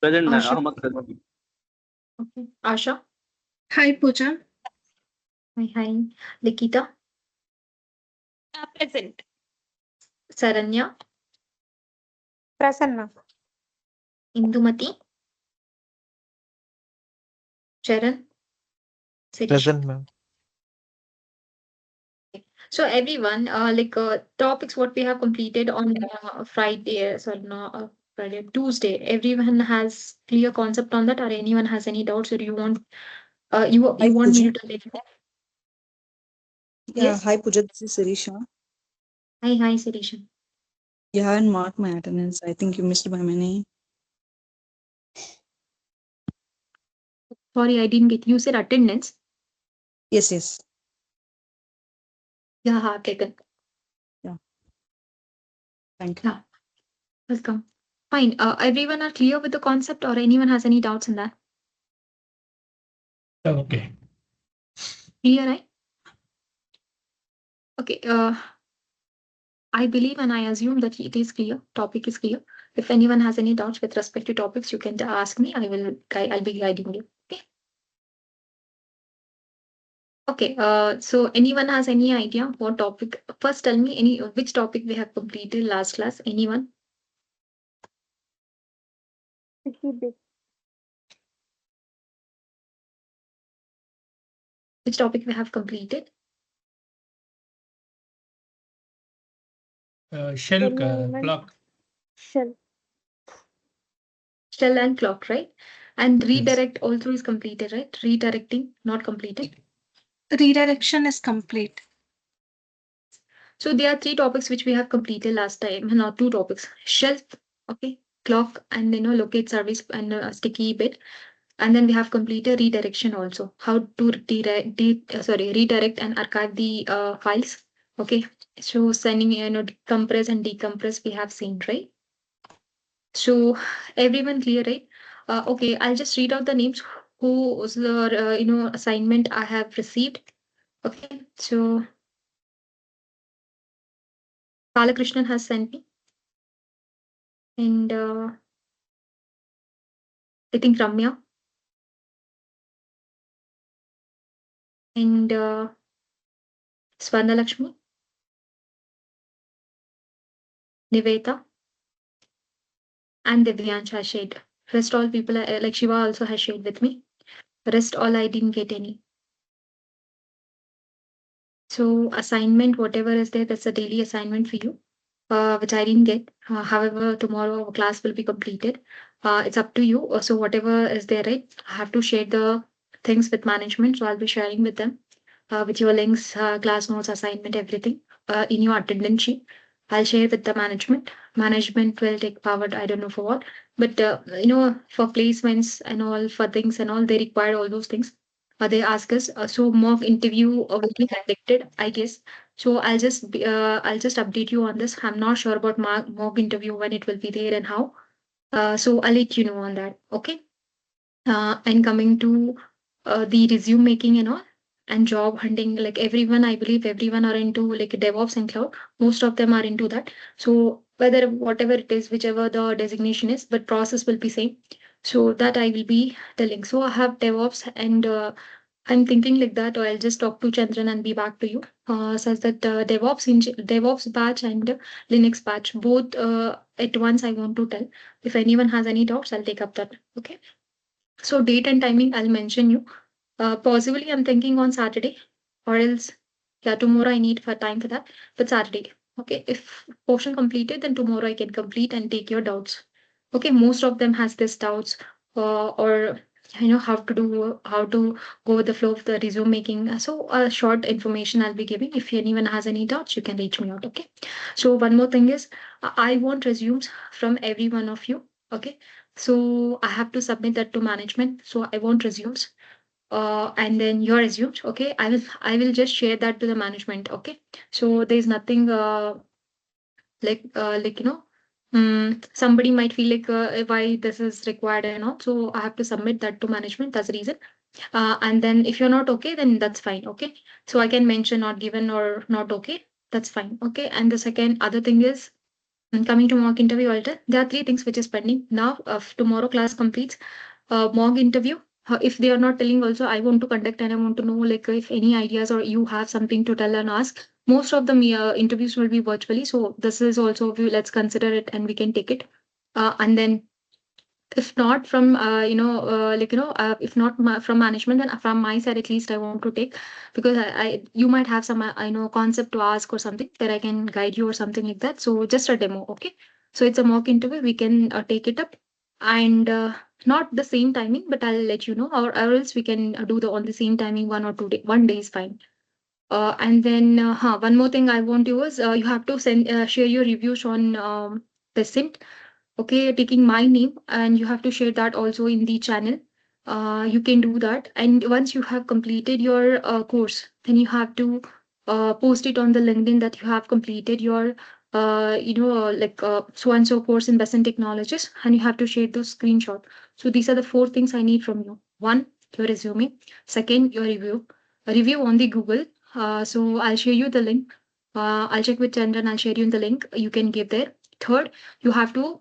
Present, ma'am. Asha. Ahmad present. Okay. Asha. Hi, Pooja. Hi. Likita. Present. Saranya. Present, ma'am. Indumati. Charan. Sirish. Present, ma'am. So everyone, topics what we have completed on Friday, Friday, Tuesday. Everyone has clear concept on that, or anyone has any doubts, or you want, Hi, you want me Pooja. to tell you? Yeah, Yes. hi Pooja, this is Sirisha. Hi, Sirish. You haven't marked my attendance. I think you missed by my name. Sorry, I didn't get. You said attendance. Yes. Yeah, have taken. Thank you. Yeah. Welcome. Fine. Everyone are clear with the concept, or anyone has any doubts in that? Okay. Clear, right? Okay. I believe and I assume that it is clear. Topic is clear. If anyone has any doubts with respect to topics, you can ask me. I'll be guiding you. Okay. Okay. So anyone has any idea what topic? First, tell me which topic we have completed last class. Anyone? Which topic we have completed? Shell clock. Shell. Shell and clock, right? And Yes. redirect also is completed, right? Redirecting, not completed. Redirection is complete. So there are three topics which we have completed last time, not two topics. Shelf, okay, clock, and locate service and sticky bit. And then we have completed redirection also. How to redirect and archive the files. Okay. So sending compress and decompress we have seen, right? So everyone clear, right? Okay, I'll just read out the names whose assignment I have received. Okay, so Balakrishnan has sent me, and I think Ramya and Swarna Lakshmi, Niveta, and Divyansh has shared. Rest all people like Shiva also has shared with me. Rest all I didn't get any. So assignment, whatever is there, that's a daily assignment for you, which I didn't get. However, tomorrow our class will be completed. It's up to you. So whatever is there, right? I have to share the things with management. So I'll be sharing with them, with your links, class notes, assignment, everything, in your attendance sheet. I'll share with the management. Management will take forward. I don't know for what, but for placements and all, for things and all, they require all those things. They ask us. So mock interview will be conducted, I guess. So I'll just update you on this. I'm not sure about mock interview when it will be there and how. So I'll let you know on that. Okay. And coming to the resume making and all and job hunting, like everyone, I believe everyone are into like DevOps and cloud. Most of them are into that. So whether whatever it is, whichever the designation is, but process will be same. So that I will be telling. So I have DevOps and I'm thinking like that, or I'll just talk to Chandran and be back to you. Such that DevOps batch and Linux batch, both at once I want to tell. If anyone has any doubts, I'll take up that. Okay. So date and timing, I'll mention you. Possibly I'm thinking on Saturday, or else yeah, tomorrow I need for time for that. But Saturday. Okay. If portion completed, then tomorrow I can complete and take your doubts. Okay. Most of them has this doubts, or how to go with the flow of the resume making. So short information I'll be giving. If anyone has any doubts, you can reach me out. Okay. So one more thing is I want resumes from every one of you. Okay. So I have to submit that to management. So I want resumes. And then your resumes. Okay. I will just share that to the management. Okay. So there's nothing like somebody might feel like why this is required and all. So I have to submit that to management. That's the reason. And then if you're not okay, then that's fine. Okay. So I can mention not given or not okay. That's fine. Okay. And the second other thing is Coming to mock interview alter, there are 3 things which is pending. Now, tomorrow class completes. Mock interview. If they are not telling also, I want to conduct and I want to know like if any ideas or you have something to tell and ask. Most of the interviews will be virtually. So this is also, let's consider it and we can take it. And then if not from if not from management, then from my side at least I want to take, because I you might have some I know concept to ask or something that I can guide you or something like that. So just a demo, okay? So it's a mock interview, we can take it up, and not the same timing, but I'll let you know, or else we can do the on the same timing, 1 day is fine. And then one more thing I want you is you have to send share your reviews on Besant. Okay, taking my name, and you have to share that also in the channel. You can do that, and once you have completed your course, then you have to post it on the LinkedIn that you have completed your so and so course in Besant Technologies, and you have to share those screenshot. So these are the 4 things I need from you. 1, your resume. Second, your review on the Google. So I'll share you the link. I'll check with Chandran, I'll share you the link, you can give there. Third, you have to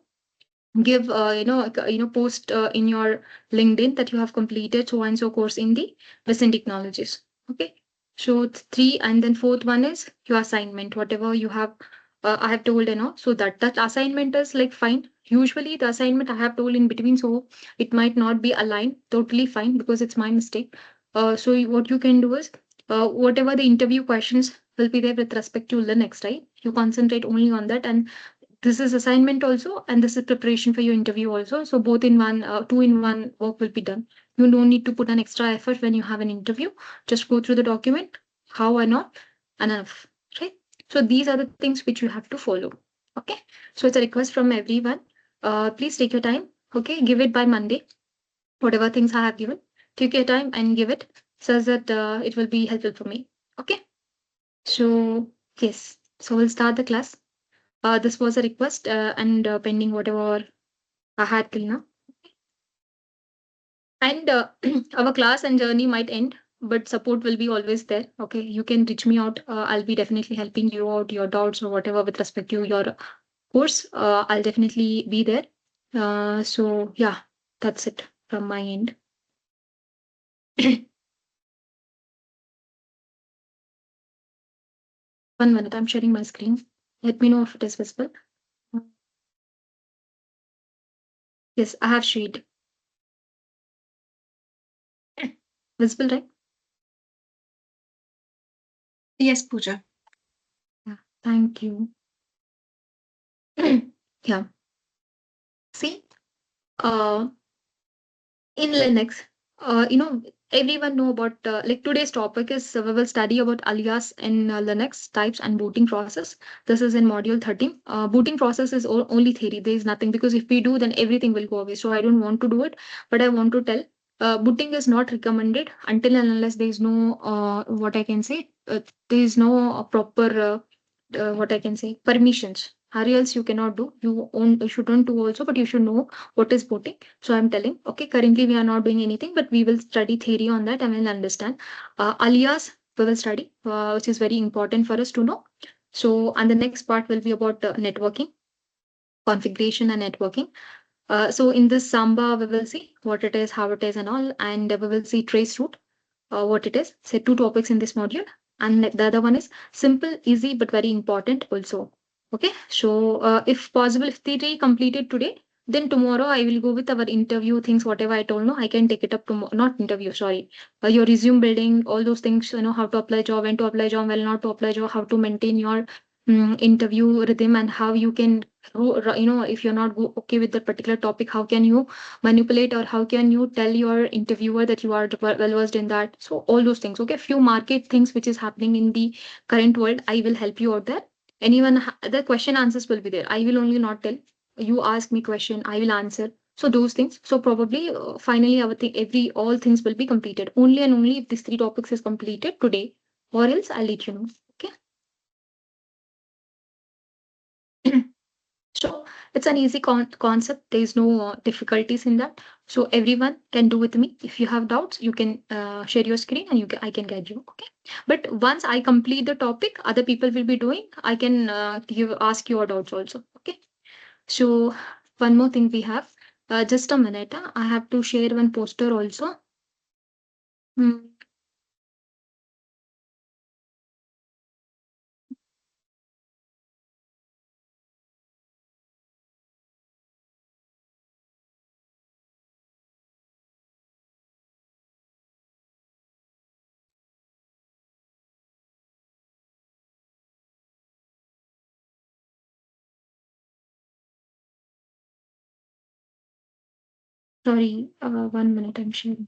give post in your LinkedIn that you have completed so and so course in the Besant Technologies. Okay, so 3, and then 4th one is your assignment, whatever you have I have told, so that assignment is like fine. Usually the assignment I have told in between, so it might not be aligned, totally fine, because it's my mistake. So what you can do is whatever the interview questions will be there with respect to Linux, right? You concentrate only on that, and this is assignment also, and this is preparation for your interview also. So both in one, 2-in-1 work will be done. You don't need to put an extra effort when you have an interview. Just go through the document, how or not, and enough, right? So these are the things which you have to follow. Okay. So it's a request from everyone. Please take your time. Okay. Give it by Monday. Whatever things I have given, take your time and give it, so that it will be helpful for me. Okay. So yes. So we'll start the class. This was a request and pending whatever I had till now. And our class and journey might end, but support will be always there. Okay, you can reach me out. I'll be definitely helping you out, your doubts or whatever with respect to your course. I'll definitely be there. So yeah, that's it from my end. 1 minute, I'm sharing my screen. Let me know if it is visible. Yes, I have shared. Visible, right? Yes, Pooja. Yeah, thank you. Yeah. See, in Linux, everyone know about like today's topic is we will study about alias in Linux types and booting process. This is in module 13. Booting process is only theory. There is nothing, because if we do, then everything will go away. So I don't want to do it, but I want to tell. Booting is not recommended until and unless there is no what I can say. There is no proper what I can say permissions. Or else you cannot do. You shouldn't do also, but you should know what is booting. So I'm telling, okay, currently we are not doing anything, but we will study theory on that and we'll understand. Alias we will study, which is very important for us to know. So, and the next part will be about networking, configuration and networking. So in this Samba, we will see what it is, how it is and all, and we will see trace route, what it is. So 2 topics in this module. And the other one is simple, easy, but very important also. Okay, so if possible, if theory completed today, then tomorrow I will go with our interview things, whatever I told. No, I can take it up tomorrow. Not interview, sorry. Your resume building, all those things. How to apply job, when to apply job, when not to apply job, how to maintain your interview rhythm, and how you can, if you're not okay with that particular topic, how can you manipulate, or how can you tell your interviewer that you are well versed in that. So all those things. Okay, few market things which is happening in the current world, I will help you out there. Anyone the question answers will be there. I will only not tell. You ask me question, I will answer. So those things. So probably finally our thing, all things will be completed. Only and only if these 3 topics is completed today, or else I'll let you know. Okay. So it's an easy concept. There is no difficulties in that. So everyone can do with me. If you have doubts, you can share your screen and I can guide you. Okay. But once I complete the topic, other people will be doing. I can ask your doubts also. Okay. So one more thing we have. Just a minute. I have to share one poster also. Hmm. Sorry. 1 minute. I'm sharing.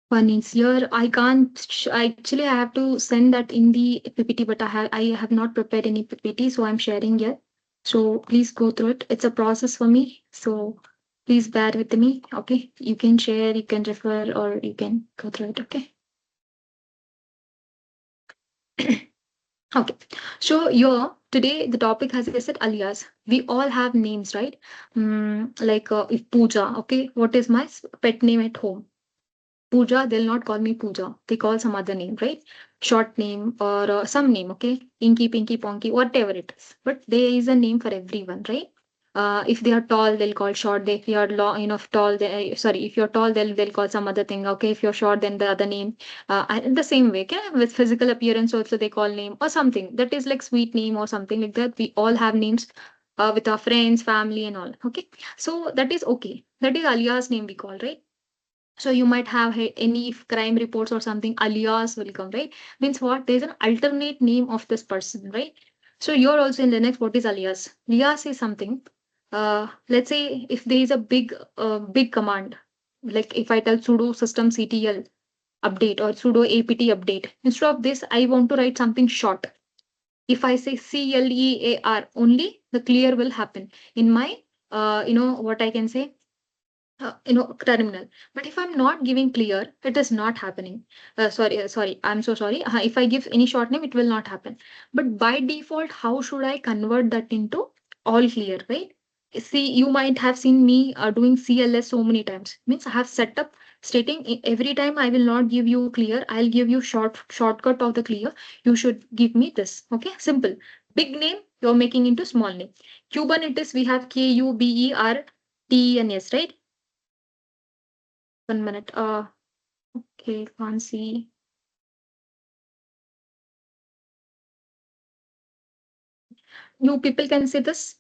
One is here. I can't. Actually, I have to send that in the PPT, but I have not prepared any PPT, so I'm sharing here. So please go through it. It's a process for me, so please bear with me. Okay, you can share, you can refer, or you can go through it. Okay. Okay. So here today the topic, as I said, alias. We all have names, right? Like if Pooja. Okay, what is my pet name at home? Pooja, they'll not call me Pooja. They call some other name, right? Short name or some name, okay? Inky, Pinky, Ponky, whatever it is. But there is a name for everyone, right? If they are tall, they'll call short. If you are long, tall, sorry, if you're tall, they'll call some other thing. Okay, if you're short, then the other name. In the same way, okay? With physical appearance, also they call name or something that is like sweet name or something like that. We all have names with our friends, family, and all. Okay, so that is okay. That is alias name we call, right? So you might have any crime reports or something, alias will come, right? Means what? There's an alternate name of this person, right? So you're also in Linux. What is alias? Alias is something. Let's say if there is a big command, like if I tell sudo systemctl update or sudo apt update, instead of this, I want to write something short. If I say clear only, the clear will happen in my, what I can say, terminal. But if I'm not giving clear, it is not happening. Sorry, I'm so sorry. If I give any short name, it will not happen. But by default, how should I convert that into all clear, right? See, you might have seen me doing CLS so many times. Means I have set up stating every time I will not give you clear, I'll give you shortcut of the clear. You should give me this. Okay, simple. Big name you're making into small name. Kubernetes we have KUBERTENS, right? 1 minute. Okay, can't see. You people can say this.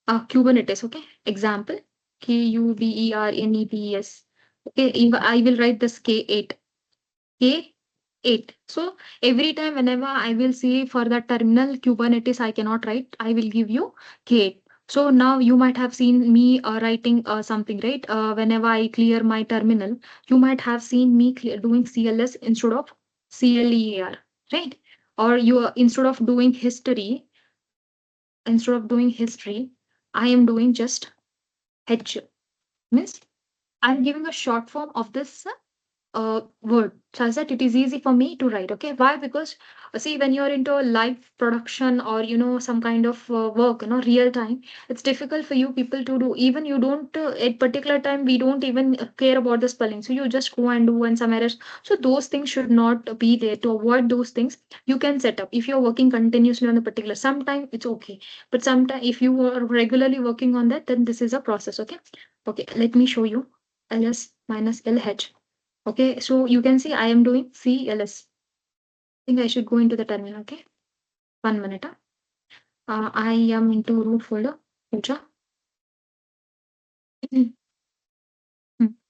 Kubernetes, okay? Example. KUBERNETS. Okay, I will write this K8. K8. So every time whenever I will see for the terminal Kubernetes, I cannot write. I will give you K8. So now you might have seen me writing something, right? Whenever I clear my terminal, you might have seen me doing CLS instead of CLEAR, right? Or instead of doing history, I am doing just H. Means I'm giving a short form of this word such that it is easy for me to write. Okay, why? Because see, when you're into a live production or some kind of work, real time, it's difficult for you people to do. Even you don't at particular time, we don't even care about the spelling, so you just go and do and some errors. So those things should not be there. To avoid those things, you can set up. If you're working continuously on a particular, sometime it's okay, but sometime if you are regularly working on that, then this is a process. Okay, let me show you. ls minus lh. Okay, so you can see I am doing CLS. I think I should go into the terminal. Okay, 1 minute. I am into root folder. Puja.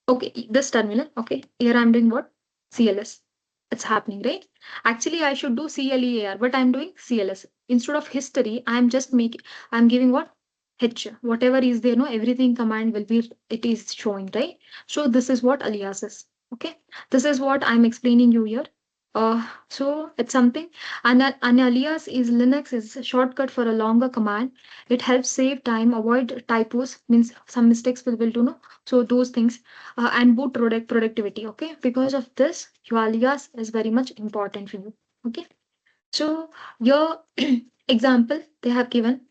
Okay, this terminal. Okay, here I'm doing what? CLS. It's happening, right? Actually, I should do CLEAR, but I'm doing CLS. Instead of history, I'm giving what? H. Whatever is there, no, everything command will be, it is showing, right? So this is what alias is. Okay, this is what I'm explaining you here. So it's something, and an alias is Linux is a shortcut for a longer command. It helps save time, avoid typos, means some mistakes will do no. So those things, and boot productivity. Okay, because of this, your alias is very much important for you. Okay, so your example they have given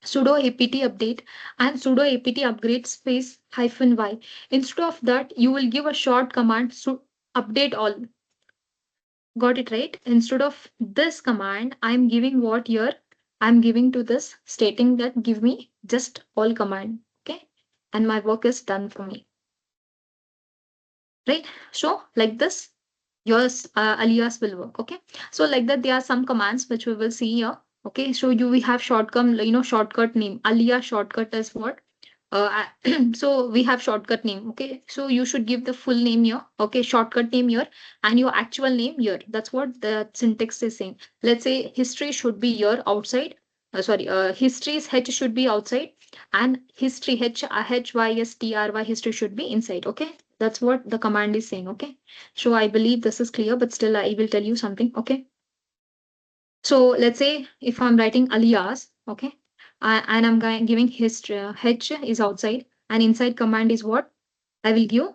sudo apt update and sudo apt upgrade space -y. Instead of that, you will give a short command update all. Got it right? Instead of this command, I'm giving what here? I'm giving to this stating that give me just all command. Okay. And my work is done for me. Right? So like this, yours alias will work. Okay. So like that, there are some commands which we will see here. Okay. So we have shortcut name. Alias shortcut is what? So we have shortcut name. Okay, so you should give the full name here. Okay, shortcut name here and your actual name here. That's what the syntax is saying. Let's say history should be here outside. History's h should be outside and history hystry history should be inside. Okay, that's what the command is saying. Okay, so I believe this is clear, but still I will tell you something. Okay, so let's say if I'm writing alias, okay, and I'm giving history, h is outside and inside command is what? I will give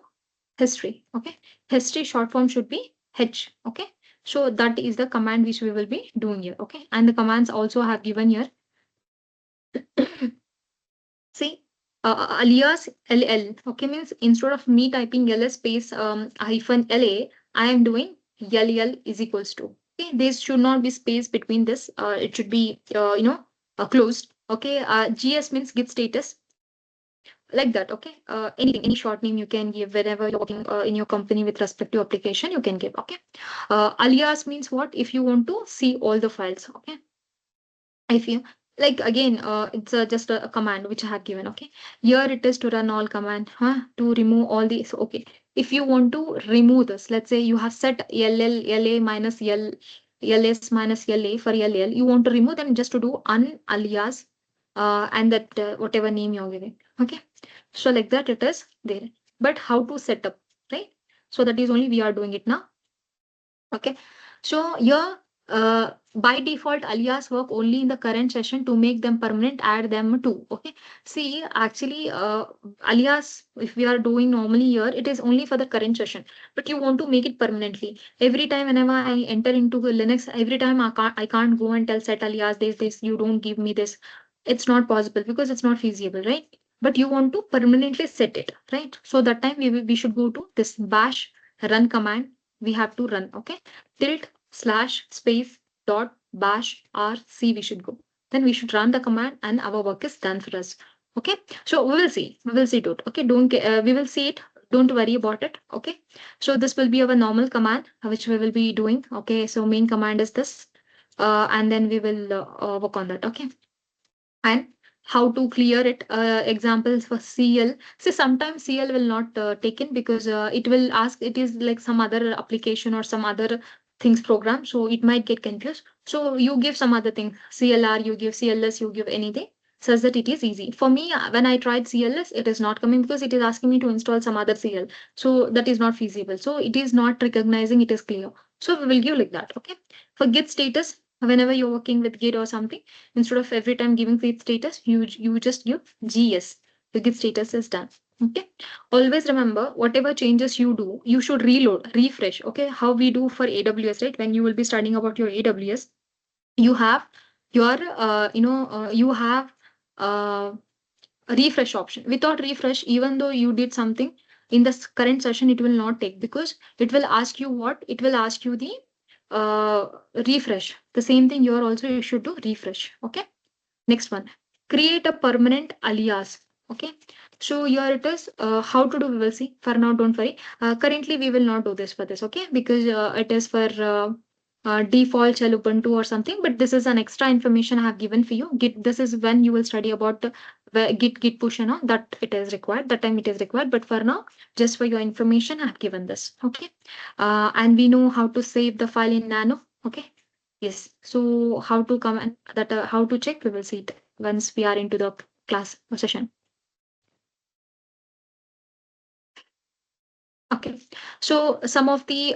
history. Okay, history short form should be h. Okay, so that is the command which we will be doing here. Okay, and the commands also have given here. See, alias ll. Okay, means instead of me typing ls space -la, I am doing ll is equals to. Okay, there should not be space between this. It should be closed. Okay, gs means git status like that. Okay, anything, any short name you can give whenever you're working in your company with respect to application, you can give. Okay, alias means what? If you want to see all the files. Okay, if you like again, it's just a command which I have given. Okay, here it is to run all command, to remove all these. Okay, if you want to remove this, let's say you have set la minus ls minus la for ll, you want to remove them, just to do unalias and that whatever name you're giving. Okay, so like that it is there, but how to set up, right? So that is only we are doing it now. Okay, so here by default alias work only in the current session. To make them permanent, add them to. Okay, see, actually alias, if we are doing normally here, it is only for the current session, but you want to make it permanently. Every time whenever I enter into the Linux, every time I can't go and tell set alias this, you don't give me this. It's not possible because it's not feasible, right? But you want to permanently set it, right? So that time we should go to this bash run command. We have to run. Okay, tilt slash space dot bash rc we should go. Then we should run the command and our work is done for us. Okay, so we will see it. Okay, don't we will see it, don't worry about it. Okay, so this will be our normal command which we will be doing. Okay, so main command is this, and then we will work on that. Okay, and how to clear it, examples for cl. So sometimes cl will not taken because it will ask, it is like some other application or some other things program, so it might get confused. So you give some other thing, clr, you give cls, you give anything such that it is easy for me. When I tried cls, it is not coming because it is asking me to install some other cl, so that is not feasible, so it is not recognizing it is clear. So we will give like that. Okay, for git status, whenever you're working with git or something, instead of every time giving git status, you just give gs. The git status is done. Okay, always remember whatever changes you do, you should reload, refresh. Okay, how we do for aws, right? When you will be studying about your aws, you have your you have uh, a refresh option. Without refresh, even though you did something in the current session, it will not take, because it will ask you what? It will ask you the uh, refresh. The same thing here also you should do refresh. Okay, next one, create a permanent alias. Okay, so here it is, how to do we will see. For now, don't worry, currently we will not do this for this. Okay, because it is for default shell ubuntu or something, but this is an extra information I have given for you. Git, this is when you will study about git push and all that, it is required, that time it is required, but for now, just for your information, I have given this. Okay, and we know how to save the file in nano. Okay, yes, so how to come and that how to check, we will see it once we are into the class or session. Okay, so some of the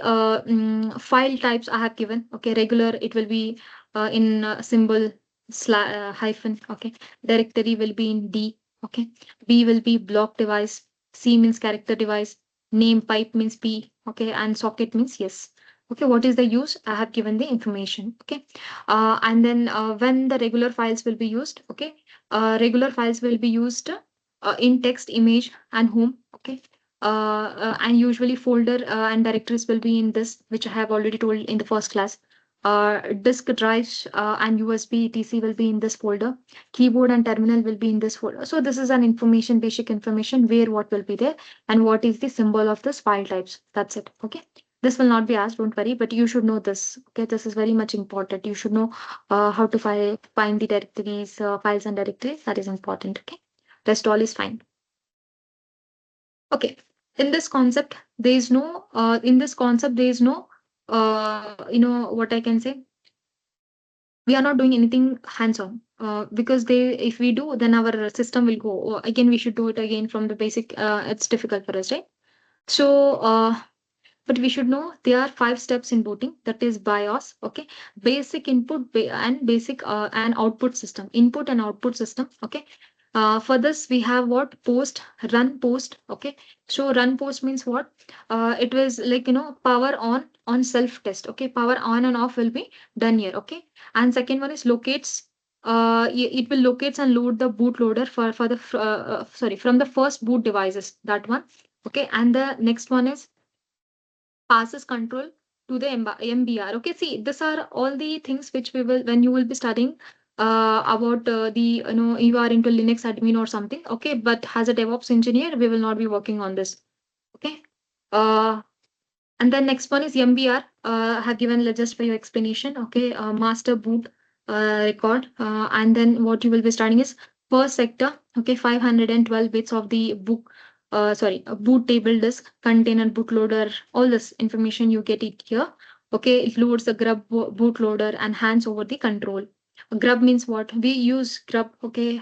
file types I have given. Okay, regular it will be in symbol hyphen. Okay, directory will be in D. Okay, B will be block device. C means character device. Name pipe means P. Okay, and socket means yes. Okay, what is the use? I have given the information. Okay, and then when the regular files will be used. Okay, regular files will be used in text, image, and home. Okay, and usually folder and directories will be in this, which I have already told in the first class. Disk drives and USB etc will be in this folder. Keyboard and terminal will be in this folder. So this is an information, basic information, where what will be there and what is the symbol of this file types. That's it. Okay. This will not be asked, don't worry, but you should know this. Okay, this is very much important. You should know how to find the directories, files and directories. That is important. Okay. Rest all is fine. Okay, in this concept there is no what I can say, we are not doing anything hands on because they if we do then our system will go again, we should do it again from the basic. It's difficult for us, right? So but we should know there are 5 steps in booting, that is BIOS. Okay, basic input and basic and output system, input and output system. Okay, for this we have what, post, run post. Okay, so run post means what, it was like power on self test. Okay, power on and off will be done here. Okay, and second one is locates, it will locates and load the bootloader for the sorry, from the first boot devices, that one. Okay, and the next one is passes control to the MBR. Okay, see, these are all the things which we will, when you will be studying about the, you are into Linux admin or something. Okay, but as a DevOps engineer, we will not be working on this. Okay. And then next one is MBR. I have given just for your explanation. Okay, master boot record. And then what you will be studying is first sector. Okay, 512 bits of the book. Sorry, a boot table disk, container, bootloader, all this information you get it here. Okay, it loads the grub bootloader and hands over the control. Grub means what? We use grub. Okay,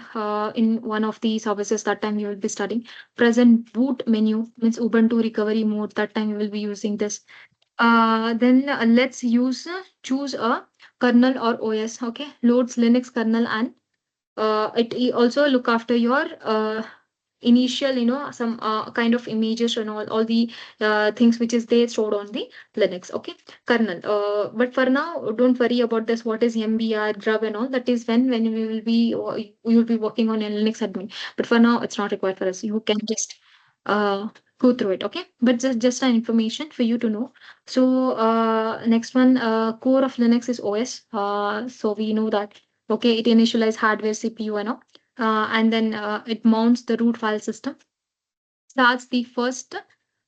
in one of the services that time you will be studying. Present boot menu means Ubuntu recovery mode. That time we will be using this. Then let's choose a kernel or OS. Okay, loads Linux kernel and it also look after your initial, some kind of images and all the things which is there stored on the Linux. Okay, kernel. But for now, don't worry about this. What is MBR, grub, and all that is when we will be working on a Linux admin. But for now, it's not required for us. You can just go through it. Okay, but just an information for you to know. So next one, core of Linux is OS. So we know that. Okay, it initializes hardware, CPU, and all. And then it mounts the root file system, starts the first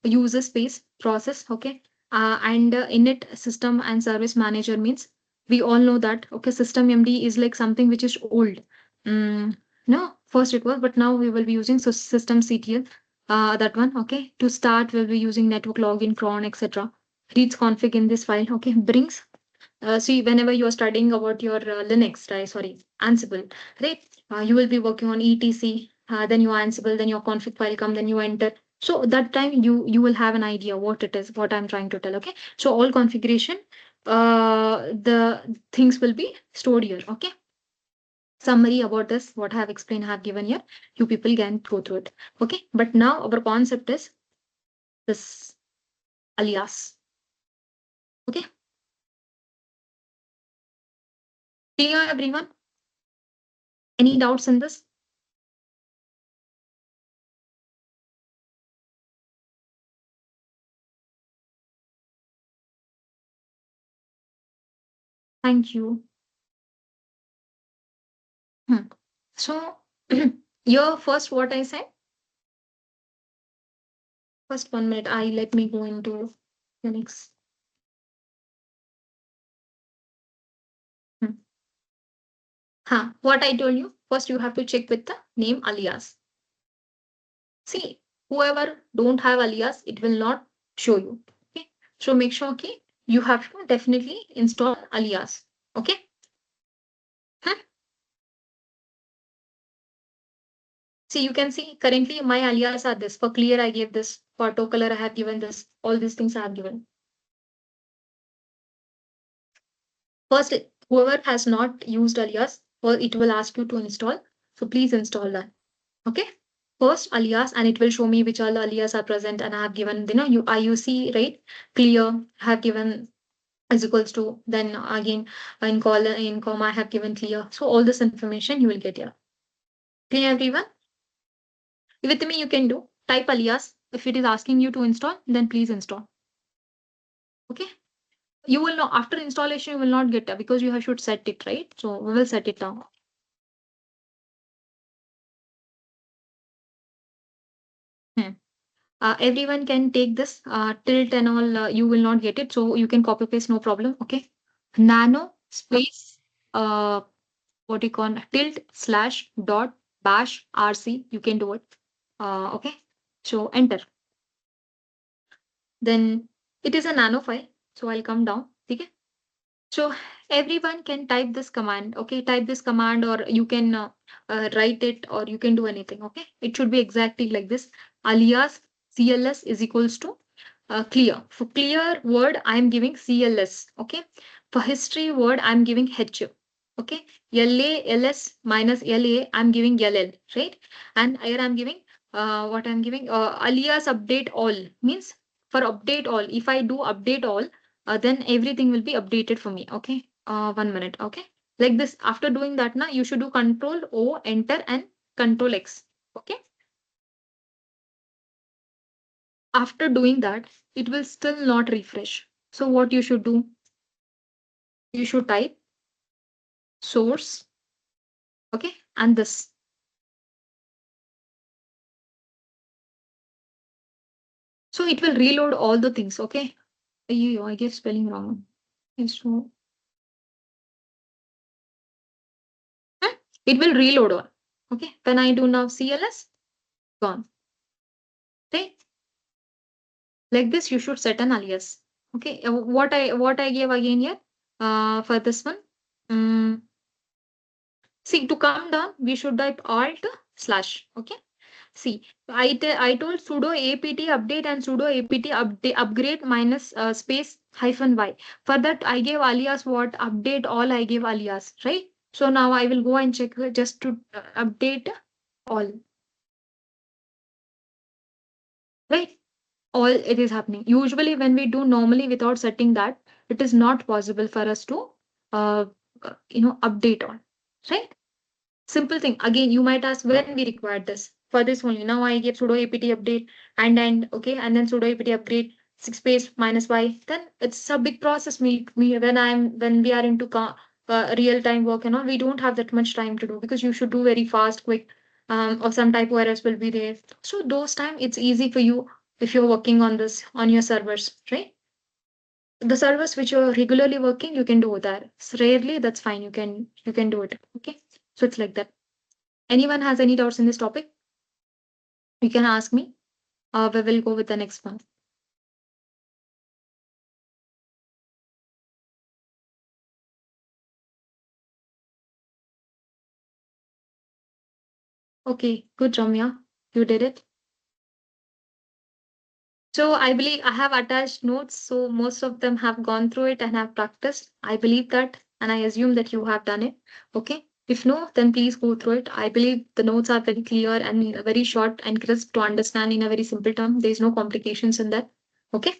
user space process. Okay, and init system and service manager means we all know that. Okay, system MD is like something which is old. No, first it was, but now we will be using so system CTL. That one. Okay, to start we'll be using network login, cron, etc. Reads config in this file. Okay, brings see, whenever you are studying about your Linux, right? Sorry, Ansible, right? You will be working on etc. Then your Ansible, then your config file come, then you enter. So that time you will have an idea what it is, what I'm trying to tell. Okay, so all configuration, the things will be stored here. Okay. Summary about this, what I have explained, I have given here. You people can go through it. Okay, but now our concept is this alias. Okay. Clear, everyone? Any doubts in this? Thank you. So, your first, what I said, first 1 minute, let me go into the next. What I told you, first you have to check with the name alias. See, whoever don't have alias, it will not show you. Okay, so make sure, okay, you have to definitely install alias. Okay. See, you can see currently my alias are this. For clear, I gave this. For auto color, I have given this. All these things I have given. First, whoever has not used alias, well, it will ask you to install. So please install that. Okay. First alias, and it will show me which all alias are present, and I have given, IUC, right? Clear, I have given is equals to, then again in column, in comma, I have given clear. So all this information you will get here. Clear, everyone? With me, you can do type alias. If it is asking you to install, then please install. Okay. You will know after installation, you will not get that because you should set it, right? So we will set it down. Everyone can take this tilt and all. You will not get it, so you can copy paste, no problem. Okay. Nano space what do you call tilt slash dot bash rc. You can do it. Okay. So enter. Then it is a nano file. So I'll come down. Okay. So everyone can type this command. Okay, type this command, or you can write it, or you can do anything. Okay, it should be exactly like this. Alias CLS is equals to clear. For clear word, I am giving CLS. Okay, for history word, I am giving HU. Okay, LA LS minus LA, I am giving LL, right? And here I am giving what I am giving alias update all means for update all. If I do update all, then everything will be updated for me. Okay. 1 minute. Okay. Like this. After doing that, now you should do Control O, enter, and Control X. Okay. After doing that, it will still not refresh. So what you should do? You should type source. Okay. And this. So it will reload all the things. Okay. I gave spelling wrong. Yes, so it will reload all. Okay. When I do now CLS, gone. Right. Like this, you should set an alias. Okay, what I gave again here for this one. See, to come down, we should type alt slash. Okay. See, I told sudo apt update and sudo apt update upgrade minus space hyphen y. For that, I gave alias what update all. I gave alias, right? So now I will go and check just to update all. Right? All it is happening. Usually when we do normally without setting that, it is not possible for us to uh, update on, right? Simple thing. Again, you might ask when we required this. For this only. Now I give sudo apt update and okay, and then sudo apt upgrade 6 space minus y. Then it's a big process. When we are into real time work and all, we don't have that much time to do because you should do very fast, quick, or some typo errors will be there. So those time it's easy for you if you're working on this on your servers, right? The servers which you're regularly working, you can do that. Rarely, that's fine. You can do it. Okay. So it's like that. Anyone has any doubts in this topic? You can ask me. We will go with the next one. Okay, good, Ramya. You did it. So I believe I have attached notes. So most of them have gone through it and have practiced. I believe that, and I assume that you have done it. Okay. If no, then please go through it. I believe the notes are very clear and very short and crisp to understand in a very simple term. There is no complications in that. Okay.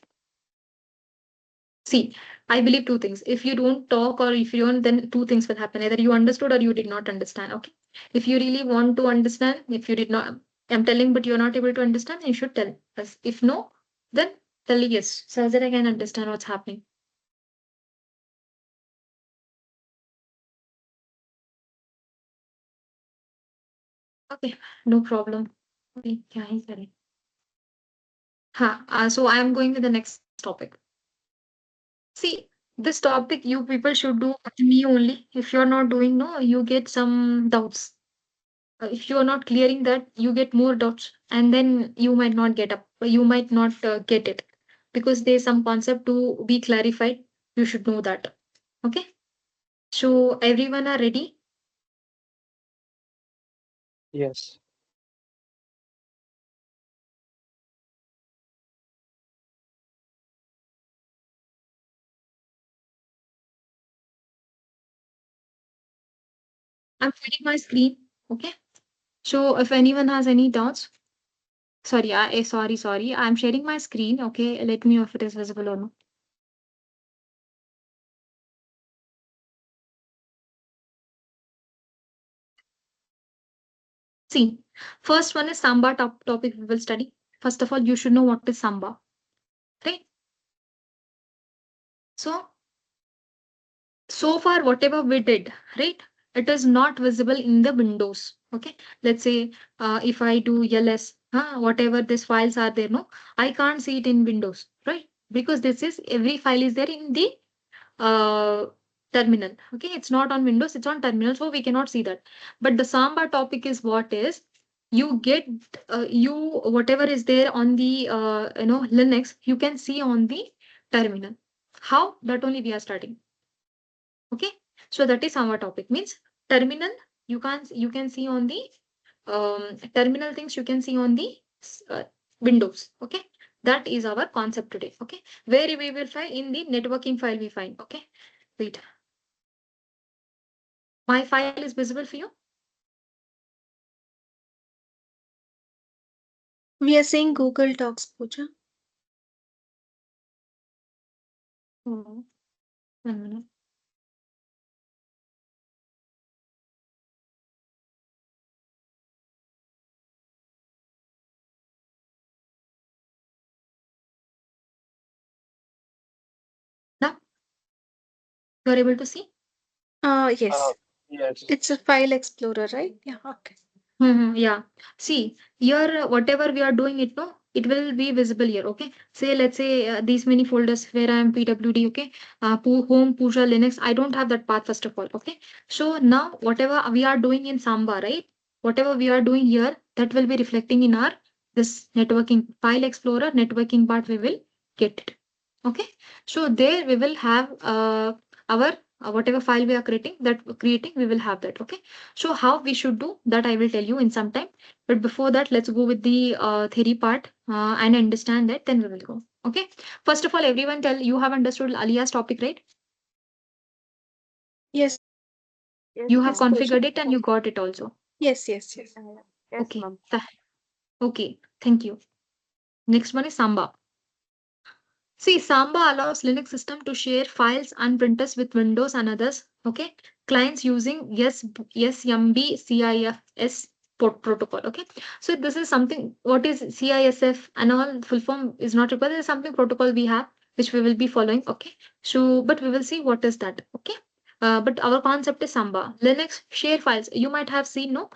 See, I believe two things. If you don't talk or if you don't, then two things will happen. Either you understood or you did not understand. Okay. If you really want to understand, if you did not, I'm telling, but you're not able to understand, you should tell us. If no, then tell yes, so that I can understand what's happening. Okay, no problem. Okay, yeah, he's ready. So I'm going with the next topic. See, this topic you people should do with me only. If you're not doing, no, you get some doubts. If you are not clearing that, you get more doubts, and then you might not get up. You might not get it because there's some concept to be clarified. You should know that. Okay. So everyone are ready. Yes. I'm sharing my screen. Okay. So if anyone has any doubts, sorry, sorry. I'm sharing my screen. Okay. Let me know if it is visible or not. See, first one is Samba topic we will study. First of all, you should know what is Samba, right? So far, whatever we did, right? It is not visible in the windows. Okay. Let's say if I do ls, whatever these files are there, no, I can't see it in windows, right? Because this is every file is there in the uh, terminal. Okay. It's not on windows, it's on terminal. So we cannot see that. But the Samba topic is what is you get you whatever is there on the Linux, you can see on the terminal. How? That only we are studying. Okay, so that is our topic. Means terminal you can see on the terminal things you can see on the windows. Okay, that is our concept today. Okay, where we will find in the networking file we find. Okay, wait, my file is visible for you. We are saying Google Docs, Pooja. One minute. Now you are able to see. Yes. Yes. It's a file explorer, right? Yeah. Okay. Yeah. See, here, whatever we are doing it, no, it will be visible here. Okay. Say, let's say these many folders where I am PWD. Okay. Home, Puja, Linux. I don't have that path first of all. Okay. So now whatever we are doing in Samba, right? Whatever we are doing here, that will be reflecting in our this networking file explorer networking part. We will get it. Okay. So there we will have our whatever file we are creating, we will have that. Okay. So how we should do that, I will tell you in some time. But before that, let's go with the theory part and understand that. Then we will go. Okay. First of all, everyone tell you have understood Alias topic, right? Yes. You have Yes, Pooja. configured it and you got it also. Yes. Yes. Okay. Okay. Thank you. Next one is Samba. See, Samba allows Linux system to share files and printers with Windows and others. Okay, clients using SMB CIFS protocol. Okay, so this is something. What is CISF and all full form is not required. There is something protocol we have which we will be following. Okay, so but we will see what is that. Okay. But our concept is Samba. Linux share files. You might have seen, no?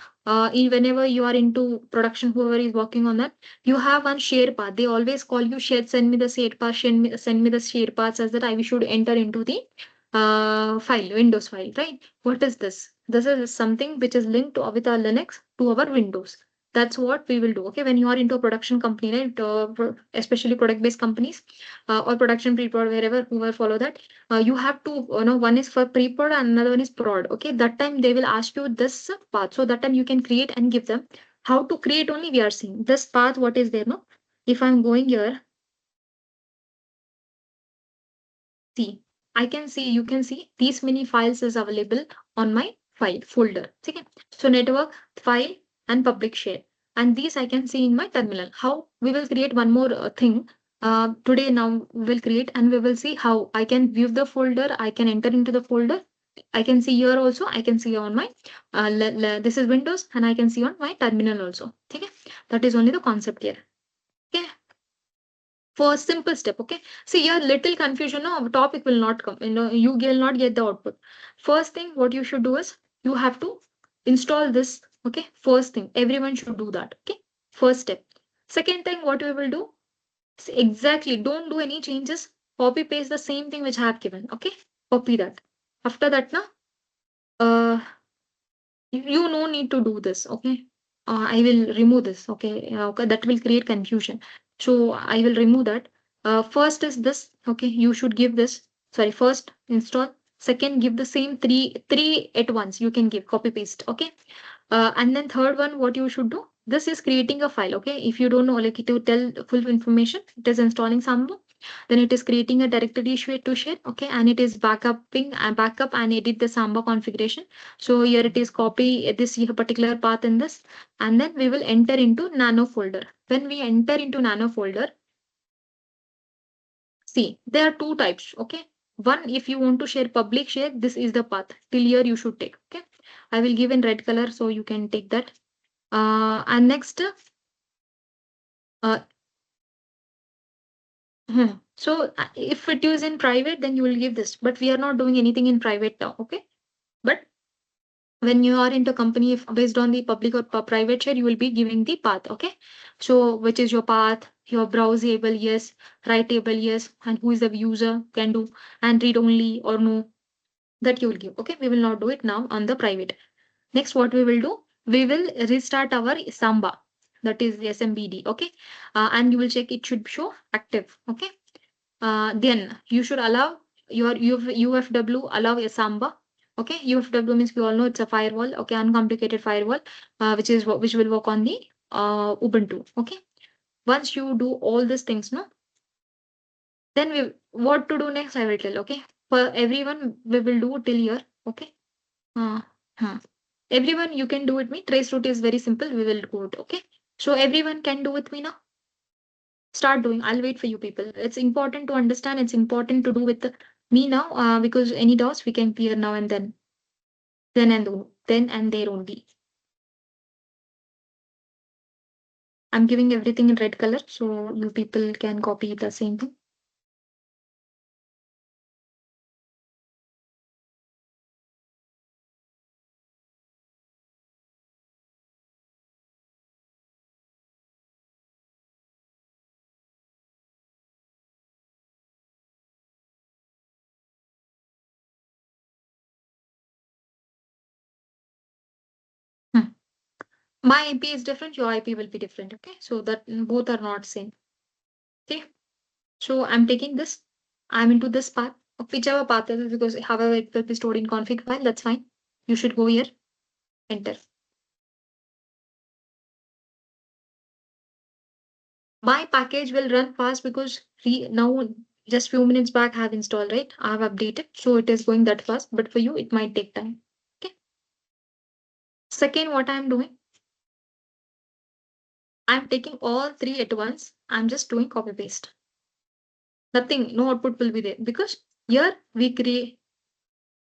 In whenever you are into production, whoever is working on that, you have one share path. They always call you share, send me the share path, send me the share path as that I should enter into the file, Windows file, right? What is this? This is something which is linked to, with our Linux to our Windows. That's what we will do. Okay, when you are into a production company, right? Especially product-based companies or production pre-prod, wherever whoever follow that, you have to, one is for pre-prod and another one is prod. Okay, that time they will ask you this path. So that time you can create and give them how to create only we are seeing this path what is there, no? If I'm going here, see, I can see, you can see these many files is available on my file folder. Okay, so network file and public share, and these I can see in my terminal. How we will create one more thing today. Now we will create and we will see how I can view the folder. I can enter into the folder. I can see here also. I can see on my this is Windows and I can see on my terminal also. Okay, that is only the concept here. Okay, for a simple step. Okay, see here little confusion, no, topic will not come, you will not get the output. First thing what you should do is you have to install this. Okay, first thing everyone should do that. Okay, first step. Second thing what we will do, exactly, don't do any changes, copy paste the same thing which I have given. Okay, copy that. After that now uh you no need to do this. Okay, I will remove this. Okay, okay, that will create confusion, so I will remove that. First is this. Okay, you should give this, sorry, first install, second give the same three at once, you can give copy paste. Okay, and then third one what you should do, this is creating a file. Okay, if you don't know, like to tell full information, it is installing Samba. Then it is creating a directory to share, okay, and it is backupping and backup and edit the Samba configuration. So here it is copy this here particular path in this, and then we will enter into nano folder. When we enter into nano folder, see, there are two types, okay. One, if you want to share public share, this is the path. Till here you should take, okay. I will give in red color so you can take that. And next, so if it is in private, then you will give this, but we are not doing anything in private now, okay. But when you are into company, if based on the public or private share, you will be giving the path, okay. So which is your path, your browsable, yes, writable, yes, and who is the user can do, and read only or no, that you will give, okay. We will not do it now on the private. Next, what we will do, we will restart our Samba, that is SMBD, okay. And you will check it should show active, okay. Then you should allow your UFW allow a Samba. Okay, UFW means we all know it's a firewall. Okay, uncomplicated firewall, which will work on the Ubuntu. Okay, once you do all these things, no, then we what to do next I will tell. Okay, for everyone we will do till here. Okay, uh, huh. Everyone you can do with me. Trace route is very simple. We will do it. Okay, so everyone can do with me now. Start doing. I'll wait for you people. It's important to understand. It's important to do with me now, because any doubts we can clear now and then. Then and there only. I'm giving everything in red color so you people can copy the same thing. My IP is different, your IP will be different. Okay, so that both are not same. Okay, so I'm taking this. I'm into this path, whichever path it is, because however it will be stored in config file. That's fine. You should go here, enter. My package will run fast because now just few minutes back I have installed, right? I have updated, so it is going that fast. But for you, it might take time. Okay. Second, what I'm doing, I'm taking all three at once. I'm just doing copy paste. Nothing, no output will be there because here we create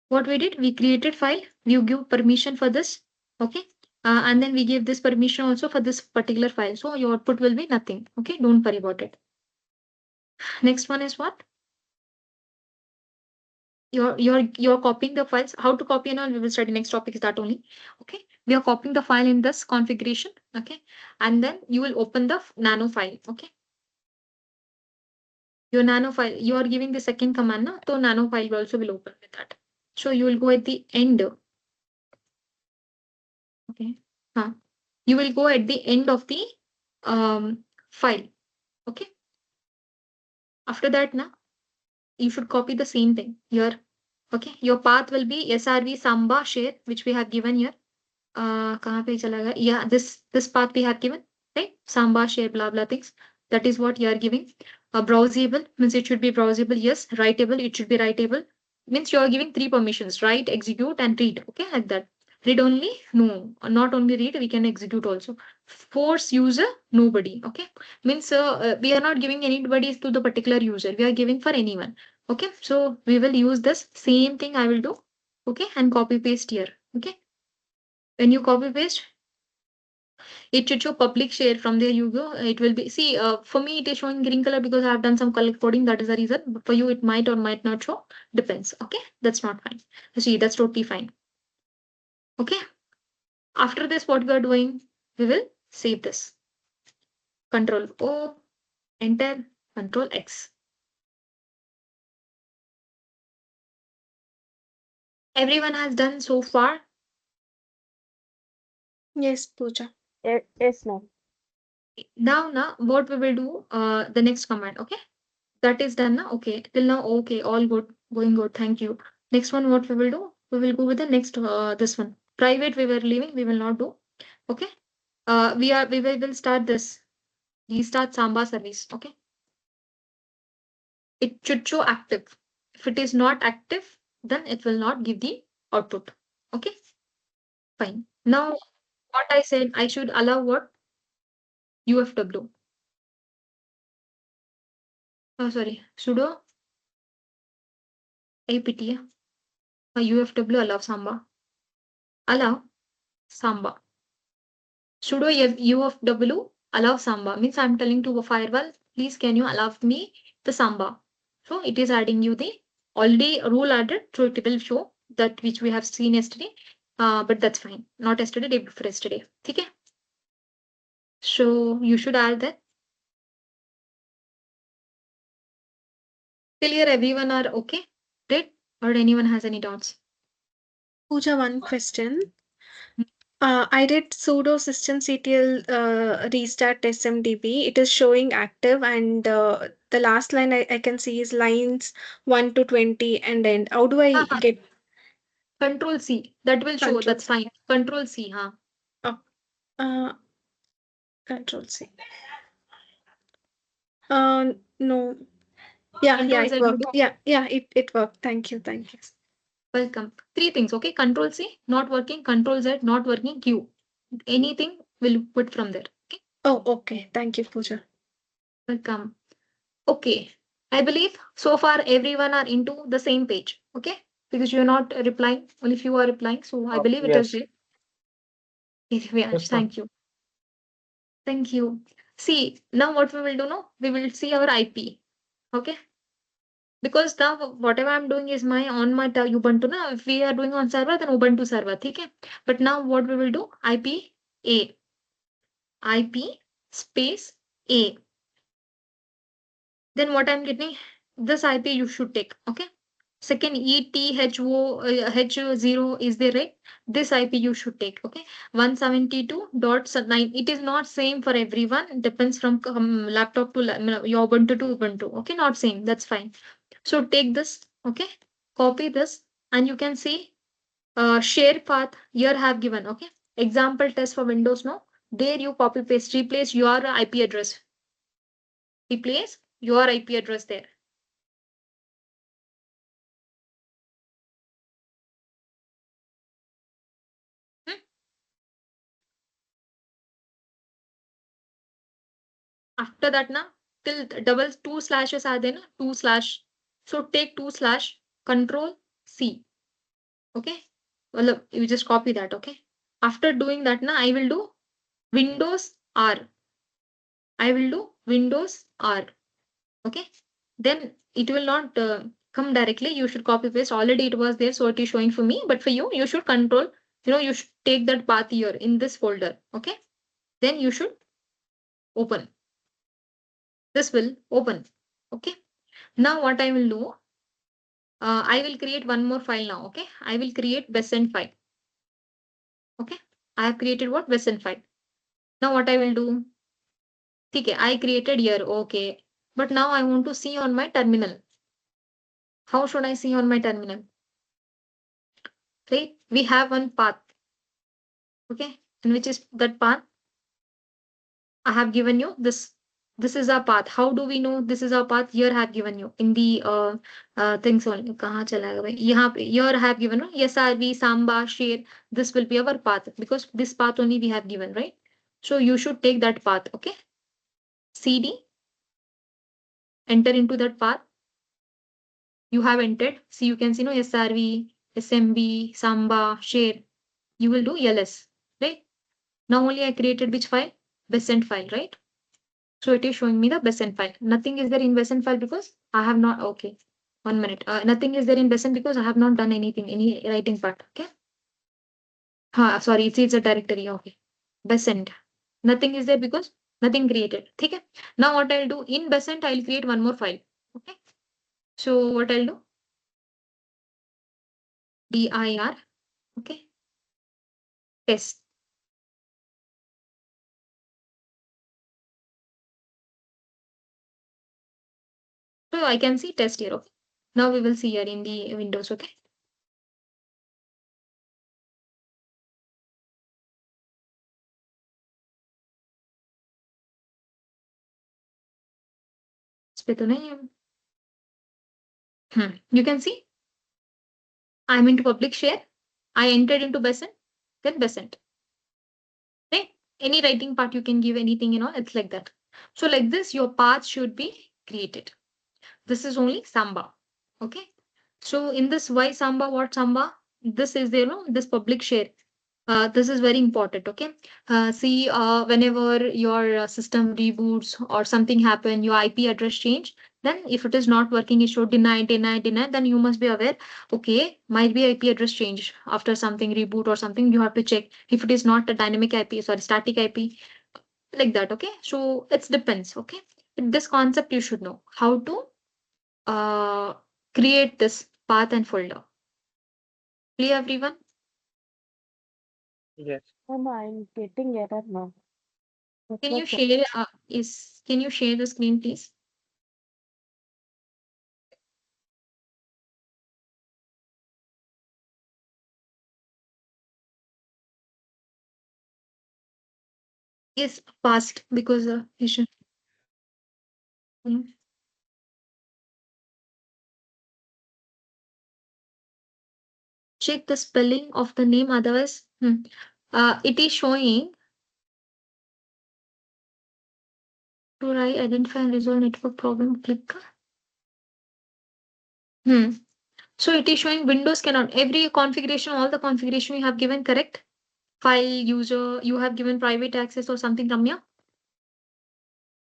what we did. We created file. We give permission for this. Okay. And then we give this permission also for this particular file. So your output will be nothing. Okay. Don't worry about it. Next one is what? You're copying the files. How to copy and all we will study. Next topic is that only. Okay. We are copying the file in this configuration. Okay. And then you will open the nano file. Okay. Your nano file, you are giving the second command, na? So nano file also will open with that. So you will go at the end. Okay. You will go at the end of the file. Okay. After that, now you should copy the same thing here. Okay. Your path will be SRV Samba share, which we have given here. कहाँ पे चला गया? Yeah, this path we have given, right? Samba share blah blah things. That is what you are giving. Browsable means it should be browsable. Yes. Writable, it should be writable. Means you are giving three permissions: write, execute, and read. Okay, like that. Read only? No, not only read, we can execute also. Force user? Nobody. Okay, means we are not giving anybody to the particular user. We are giving for anyone. Okay, so we will use this same thing. I will do. Okay, and copy paste here. Okay, when you copy paste, it should show public share. From there you go. It will be, see, for me it is showing green color because I have done some color coding. That is the reason. But for you it might or might not show. Depends. Okay, that's not fine. See, that's totally fine. Okay. After this, what we are doing, we will save this. Control O, enter, Control X. Everyone has done so far. Yes, Pooja. Yes, ma'am. Now, what we will do, the next command. Okay, that is done now. Okay, till now, okay, all good, going good. Thank you. Next one, what we will do, we will go with the next. This one, private. We were leaving. We will not do. Okay. We will start this. Restart Samba service. Okay. it should show active. If it is not active, then it will not give the output. Okay, fine. Now, what I said, I should allow what? UFW. Oh, sorry, sudo apt UFW allow Samba. Allow Samba. Sudo UFW allow Samba means I'm telling to a firewall, please can you allow me the Samba. So it is adding you the already rule added, so it will show that which we have seen yesterday. But that's fine. Not yesterday, day before yesterday. Okay. So you should add that. Till here, everyone are okay? Right? Or anyone has any doubts? Pooja, one question. I did sudo systemctl restart smdb. It is showing active, and the last line I can see is lines 1 to 20 and end. How do I get Control C. That will show. control? That's fine. Control C, huh? Oh, control C. No. Yeah, Control it Z will worked. do. Yeah, it worked. Thank you. Welcome. Three things, okay? Control C, not working. Control Z, not working. Q. Anything will put from there. Okay. Oh, okay. Thank you, Pooja. Welcome. Okay. I believe so far everyone are into the same page. Okay. Because you're not replying. Only few are replying. So I believe it is Yes. there. Yes, Yes, ma'am. thank you. Thank you. See, now what we will do now? We will see our IP. Okay. Because now whatever I'm doing is my on my Ubuntu. Now, if we are doing on server, then Ubuntu server. Okay. But now what we will do? IP A. IP space A. Then what I'm getting, this IP you should take. Okay. Second ETHO H0 is there, right? This IP you should take. Okay. 172.9. It is not same for everyone. It depends from laptop to your Ubuntu to Ubuntu. Okay. Not same. That's fine. So take this. Okay. Copy this and you can see share path here have given. Okay. Example test for Windows now. There you copy paste, replace your IP address. Replace your IP address there. Hmm? After that, na till double two slashes are there, na? Two slash. So take two slash control C. Okay. Well, you just copy that. Okay. After doing that, na I will do Windows R. I will do Windows R. Okay. Then it will not come directly. You should copy paste. Already it was there, so it is showing for me. But for you, you should control. You should take that path here in this folder. Okay. Then you should open. This will open. Okay. Now what I will do, I will create one more file now. Okay. I will create Besant file. Okay. I have created what? Besant file. Now what I will do? Okay. I created here. Okay. But now I want to see on my terminal. How should I see on my terminal? Right. We have one path. Okay. And which is that path? I have given you this. This is our path. How do we know this is our path? Here I have given you in the things only. कहाँ चला गया भाई? यहाँ पे here I have given SRV, Samba, share. This will be our path because this path only we have given, right? So you should take that path. Okay. CD. Enter into that path. You have entered. See, you can see SRV, SMB, Samba, share. You will do LS, right? Now only I created which file? Besant file, right? So it is showing me the Besant file. Nothing is there in Besant file because I have not. Okay, 1 minute. Nothing is there in Besant because I have not done anything, any writing part. Okay. Sorry, it's a directory. Okay. Besant. Nothing is there because nothing created. Okay. Now what I'll do in Besant, I'll create one more file. Okay. So what I'll do? dir. Okay. Test. So I can see test here. Okay. Now we will see here in the Windows. Okay. इस पे तो नहीं है You can see I'm into public share. I entered into Besant, then Besant. Right? Any writing part you can give anything, it's like that. So like this, your path should be created. This is only Samba. Okay. So in this, why Samba? What Samba? This is this public share. This is very important. Okay. See, whenever your system reboots or something happen, your IP address change. Then if it is not working, it should deny, deny, deny. Then you must be aware. Okay, might be IP address change after something reboot or something. You have to check if it is not a dynamic IP, sorry, static IP, like that. Okay. So it depends. Okay. This concept you should know how to uh, create this path and folder. Clear, everyone? Yes. I'm getting error now. Can you share? Can you share the screen, please? Yes, past because you should. Hmm. Check the spelling of the name. Otherwise, it is showing. To I identify and resolve network problem. Click. Hmm. So it is showing Windows cannot. Every configuration, all the configuration you have given correct. File user, you have given private access or something, Ramya.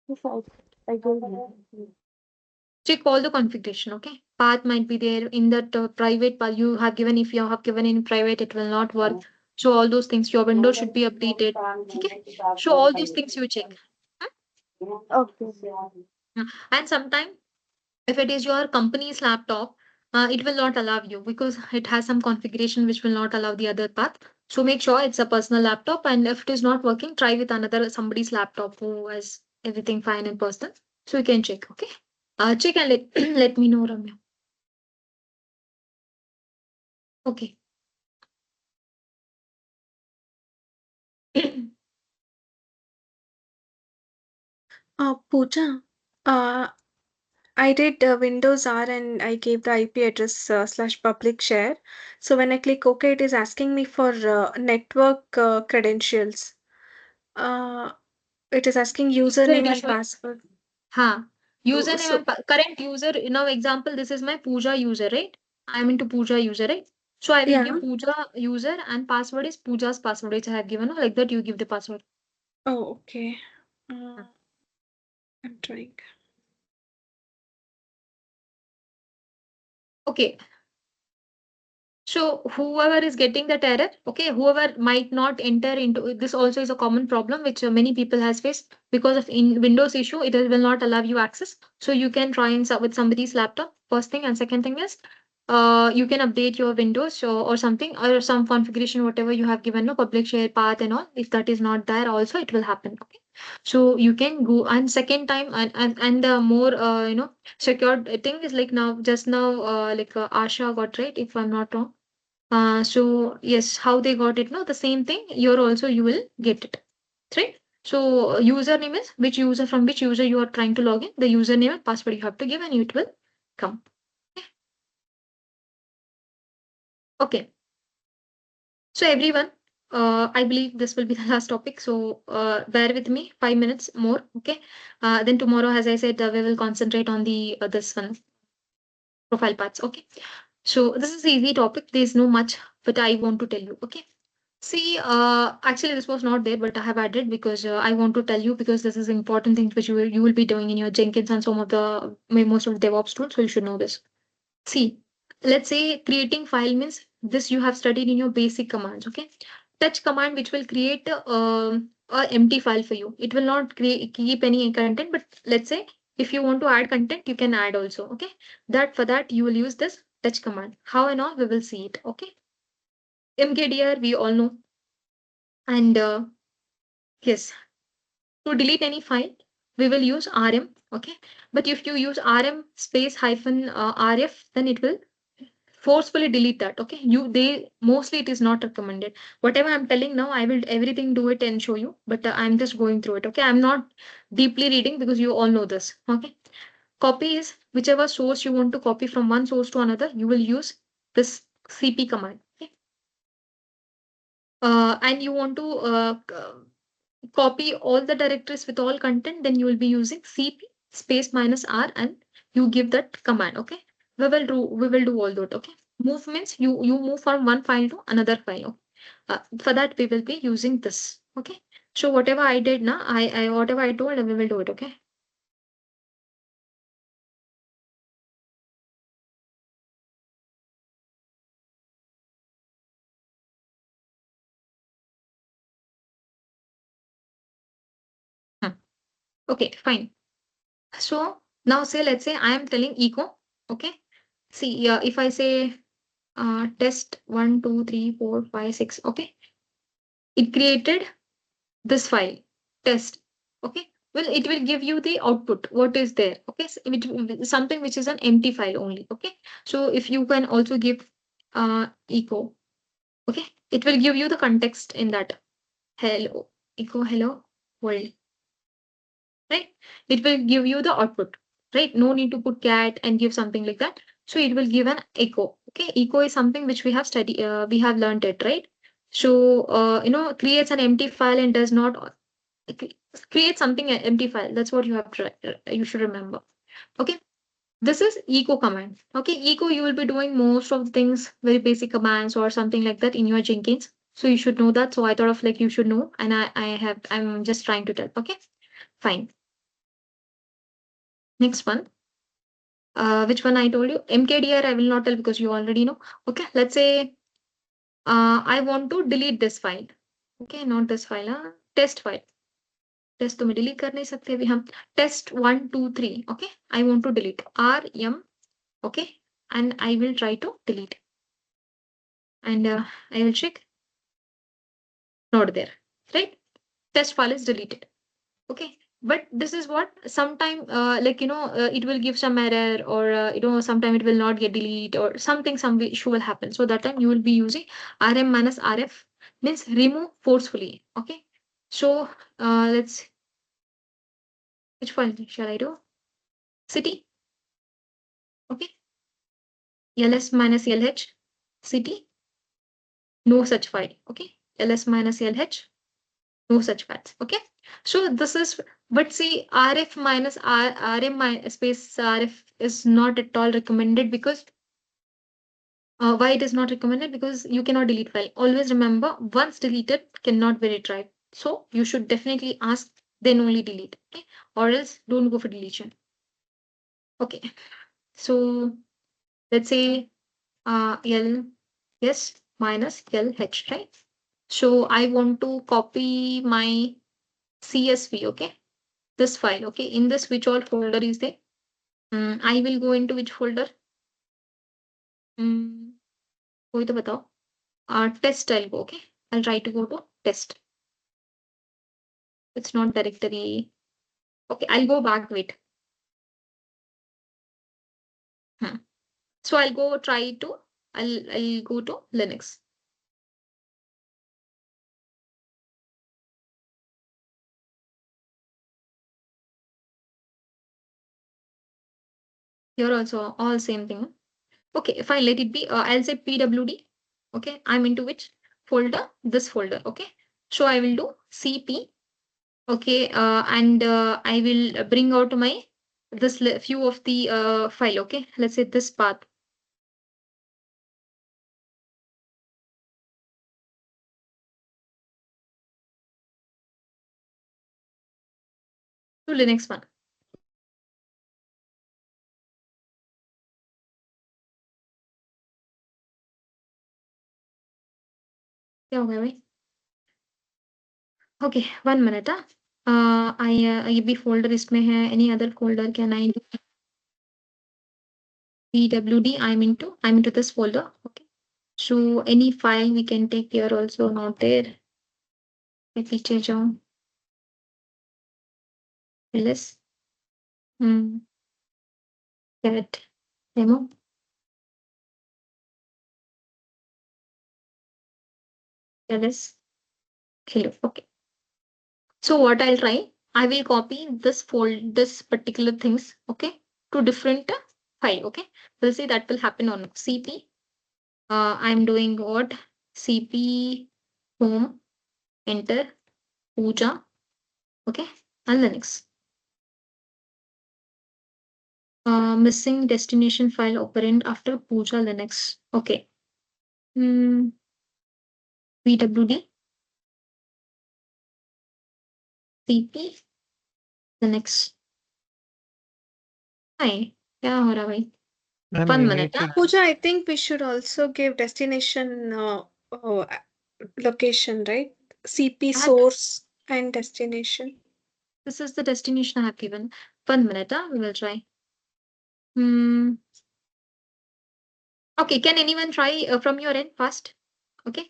Yes, I gave you. Check all the configuration. Okay, path might be there in that private path you have given. If you have given in private, it will not work. So all those things, your window should be updated. Okay, so all those things you check. Okay. And sometime if it is your company's laptop, it will not allow you because it has some configuration which will not allow the other path. So make sure it's a personal laptop, and if it is not working, try with another somebody's laptop who has everything fine in person. So you can check. Okay, check and let let me know, Ramya. Okay. Pooja, uh, I did Windows R and I gave the IP address slash public share. So when I click OK, it is asking me for network credentials. Uh, it is asking User it username is and showing. password. Username So and current user. Now, example, this is my Pooja user, right? I'm into Pooja user, right? So I will give yeah. Pooja user and password is Pooja's password, which I have given. Like that, you give the password. Oh, okay. Uh, I'm trying. Okay. So whoever is getting that error, okay, whoever might not enter into this also is a common problem which many people has faced because of in Windows issue. It will not allow you access. So you can try and with somebody's laptop. First thing, and second thing is, you can update your Windows or something or some configuration whatever you have given, no public share path and all. If that is not there, also it will happen. Okay, so you can go and second time and the more secured thing is like now just now like Asha got right if I'm not wrong. So yes, how they got it? No, the same thing. You're also you will get it, right? So username is which user from which user you are trying to log in. The username and password you have to give, and it will come. Okay. So everyone, I believe this will be the last topic. So bear with me 5 minutes more. Okay. Then tomorrow, as I said, we will concentrate on the this one profile paths. Okay. So this is easy topic. There's no much, but I want to tell you. Okay. See, actually, this was not there, but I have added because I want to tell you because this is important things which you will be doing in your Jenkins and some of the most of the DevOps tools, so you should know this. See, let's say creating file means this you have studied in your basic commands. Okay, touch command which will create a empty file for you. It will not create keep any content, but let's say if you want to add content, you can add also. Okay, that for that you will use this touch command. How and all we will see it. Okay, mkdir we all know and yes, to delete any file, we will use rm. Okay, but if you use rm space hyphen rf, then it will forcefully delete that. Okay, they mostly it is not recommended. Whatever I'm telling now, I will everything do it and show you, but I'm just going through it. Okay, I'm not deeply reading because you all know this. Okay, Copy is whichever source you want to copy from one source to another, you will use this cp command. Okay. And you want to copy all the directories with all content, then you will be using cp space minus r and you give that command. Okay. We will do all that. Okay. Move means you move from one file to another file. Okay? For that we will be using this. Okay. So whatever I did now, I whatever I told, we will do it. Okay. Okay, fine. So now say, let's say I am telling echo. Okay. See, if I say test 1, 2, 3, 4, 5, 6. Okay. It created this file test. Okay. Well, it will give you the output. What is there? Okay. So something which is an empty file only. Okay. So if you can also give echo. Okay. It will give you the context in that. Hello. Echo hello world. Right. It will give you the output. Right. No need to put cat and give something like that. So it will give an echo. Okay. Echo is something which we have studied. We have learned it. Right. So, creates an empty file and does not create something an empty file. That's what you have to, you should remember. Okay. This is echo command. Okay. Echo, you will be doing most of the things, very basic commands or something like that in your Jenkins. So you should know that. So I thought of like you should know. And I'm just trying to tell. Okay. Fine. Next one. Which one I told you? MKDR, I will not tell because you already know. Okay. Let's say I want to delete this file. Okay. Not this file. Test file. Test तो मैं delete कर नहीं सकते अभी हम test 1 2 3 okay I want to delete rm okay and I will try to delete and I will check not there right test file is deleted okay but this is what sometime it will give some error or sometime it will not get delete or something some issue will happen so that time you will be using rm minus rf means remove forcefully okay so let's which file shall I do city okay ls minus lh city no such file okay ls minus lh no such files okay so this is but see rf minus rm space rf is not at all recommended because why it is not recommended because you cannot delete file always remember once deleted cannot be retrieved so you should definitely ask then only delete okay or else don't go for deletion okay so let's say l yes minus lh right so I want to copy my CSV, okay? This file, okay? In this, which all folder is there? I will go into which folder? कोई तो बताओ. Test I'll go, okay? I'll try to go to test. It's not directory. Okay, I'll go back, wait. So I'll go try to, I'll go to Linux. Here also all same thing. Okay, fine, let it be. I'll say pwd. Okay, I'm into which folder? This folder. Okay, so I will do cp. Okay, and I will bring out my this few of the file. Okay, let's say this path. To Linux one. क्या हो गया भाई? Okay, 1 minute. ये भी folder इसमें है. Any other folder can I do? pwd. I'm into this folder. Okay. So any file we can take here also not there. मैं पीछे जाऊँ. ls. Cat demo. ls. Hello. Okay. So what I'll try, I will copy this particular things, okay, to different file. Okay, we'll see that will happen on CP. I'm doing what? CP home, enter, Puja. Okay, and Linux. Missing destination file operand after Puja Linux. Okay. VWD, CP, Linux. Hi, क्या हो रहा भाई? Ma'am, 1 you minute. need to Pooja, I think we should also give destination location, right? CP I had- source and destination. This is the destination I have given. 1 minute. We will try. Okay, can anyone try from your end first? Okay.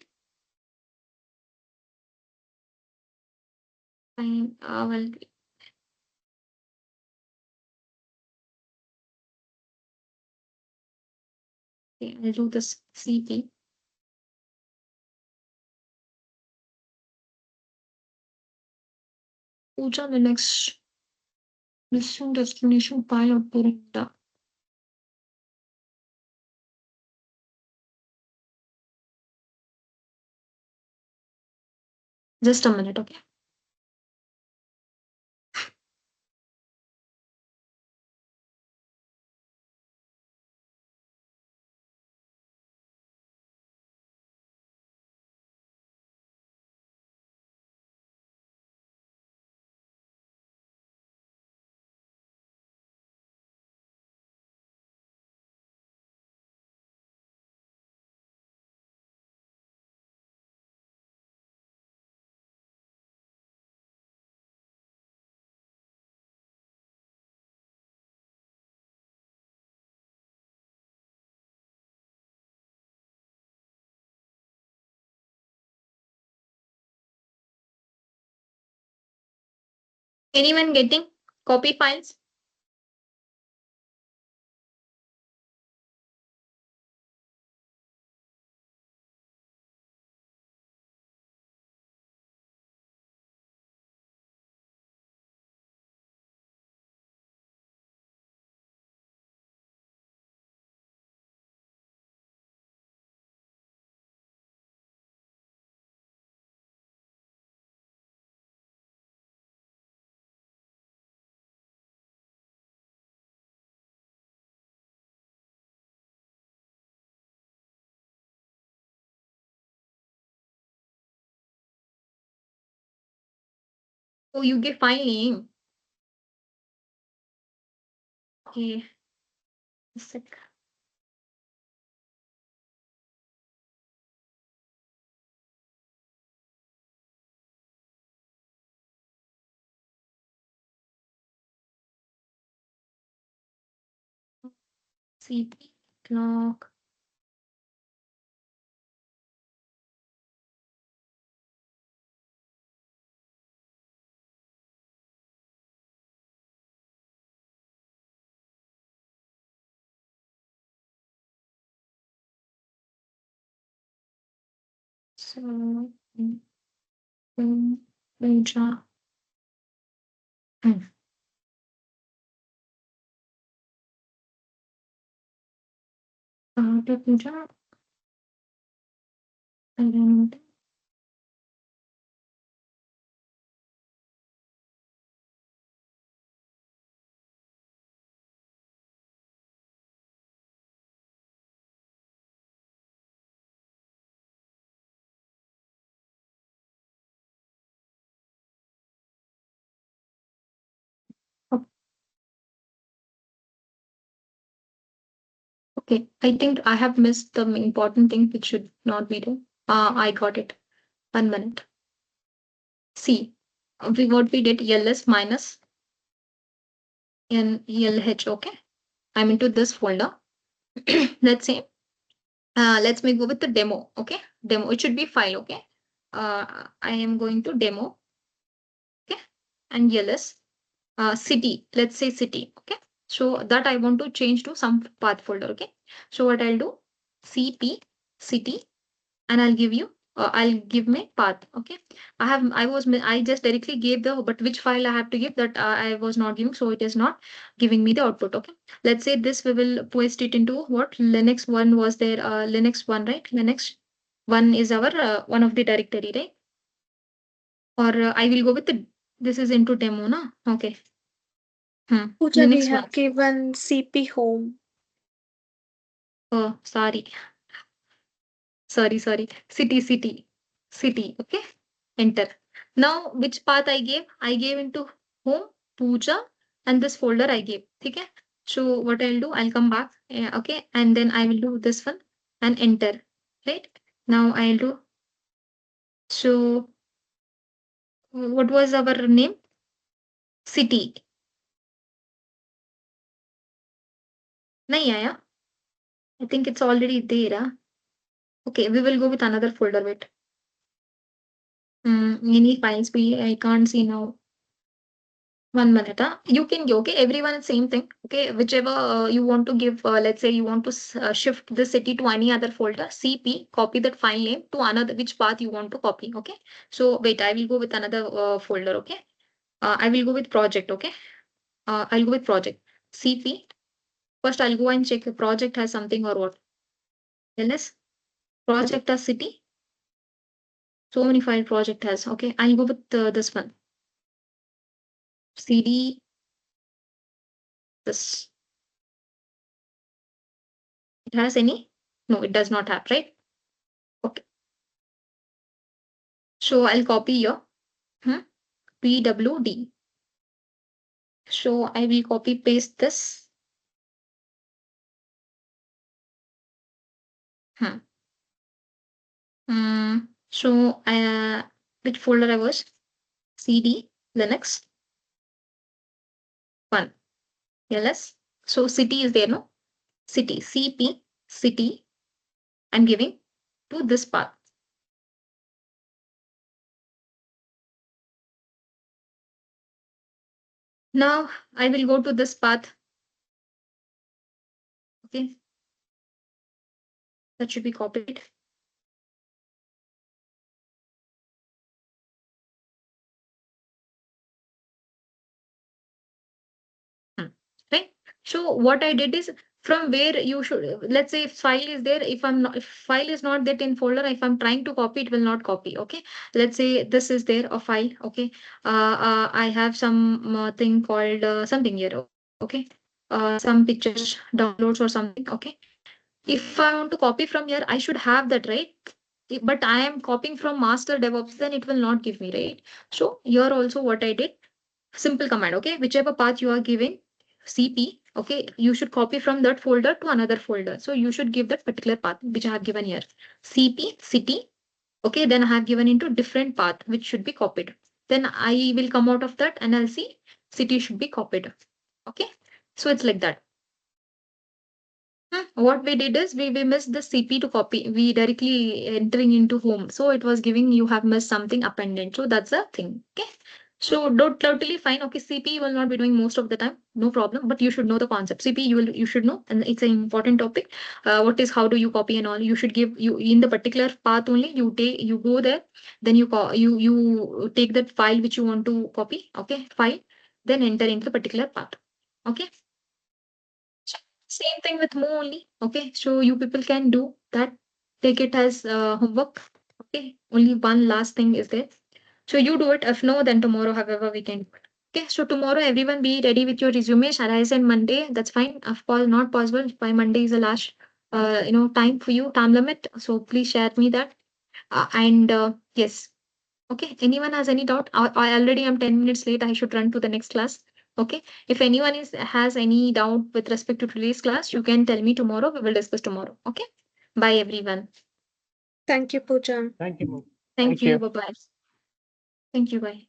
Fine. Well, okay, I'll do this CP. Puja Linux. Missing destination file operand. Just a minute, okay. Anyone getting copy files? Oh, you give file name. Okay. A sec. CP clock. So, Puja. Puja. And okay, I think I have missed the important thing which should not be there. I got it. 1 minute. See, what we did ls minus NELH. Okay, I'm into this folder. Let's say, let's me go with the demo. Okay, demo. It should be file. Okay, I am going to demo. Okay, and ls city. Let's say city. Okay, so that I want to change to some path folder. Okay, so what I'll do, CP city, and I'll give you I'll give my path. Okay. I just directly gave but which file I have to give, that I was not giving. So it is not giving me the output. Okay. Let's say this, we will paste it into what Linux 1 was there. Linux 1, right? Linux 1 is our one of the directory, right? Or I will go with this is into demo, na? Okay. Pooja, we Linux 1. have given CP home. Oh, sorry. Sorry. City. Okay. Enter. Now, which path I gave? I gave into home, puja, and this folder I gave. Okay. So what I'll do, I'll come back. Okay. And then I will do this one and enter. Right. Now I'll do. So what was our name? City. Nahi aaya. I think it's already there. Huh? Okay. We will go with another folder. Wait. Any files I can't see now. 1 minute. You can go. Okay, everyone is same thing. Okay, whichever you want to give. Let's say you want to shift the city to any other folder. CP, copy that file name to another which path you want to copy. Okay. So wait, I will go with another folder. Okay. I will go with project. Okay. I'll go with project. CP. First, I'll go and check the project has something or what. LS. Project as city. So many file project has. Okay. I'll go with this one. CD. This. It has any? No, it does not have, right? Okay. So I'll copy here. PWD. So I will copy paste this. So which folder I was? CD Linux 1. LS. So city is there, no? City. CP city. I'm giving to this path. Now I will go to this path. Okay. That should be copied. Right. So what I did is, from where you should, let's say if file is there, if file is not that in folder, if I'm trying to copy, it will not copy. Okay. Let's say this is there, a file. Okay. I have some thing called something here. Okay. Some pictures downloads or something. Okay. If I want to copy from here, I should have that, right? But I am copying from master DevOps, then it will not give me, right? So here also what I did, simple command. Okay. Whichever path you are giving, CP, okay, you should copy from that folder to another folder. So you should give that particular path, which I have given here. CP, city, okay, then I have given into different path, which should be copied. Then I will come out of that and I'll see city should be copied. Okay, so it's like that. What we did is we missed the CP to copy. We directly entering into home. So it was giving you have missed something appended. So that's the thing. Okay. So don't totally fine. Okay, CP you will not be doing most of the time, no problem. But you should know the concept. CP you should know, and it's an important topic. What is how do you copy and all? You should give you in the particular path only. You go there, then you take that file which you want to copy. Okay, file, then enter into the particular path. Okay. Same thing with Mo only. Okay, so you people can do that. Take it as homework. Okay, only one last thing is there. So you do it. If no, then tomorrow, however, we can do it. Okay, so tomorrow, everyone be ready with your resume. Shall I send Monday? That's fine. Of course, not possible. By Monday is the last, time for you, time limit. So please share me that. And yes, okay. Anyone has any doubt? I already am 10 minutes late. I should run to the next class. Okay. If anyone has any doubt with respect to today's class, you can tell me tomorrow. We will discuss tomorrow. Okay. Bye, everyone. Thank you, Pooja. Thank you. Thank you. Bye bye. Thank you. Bye.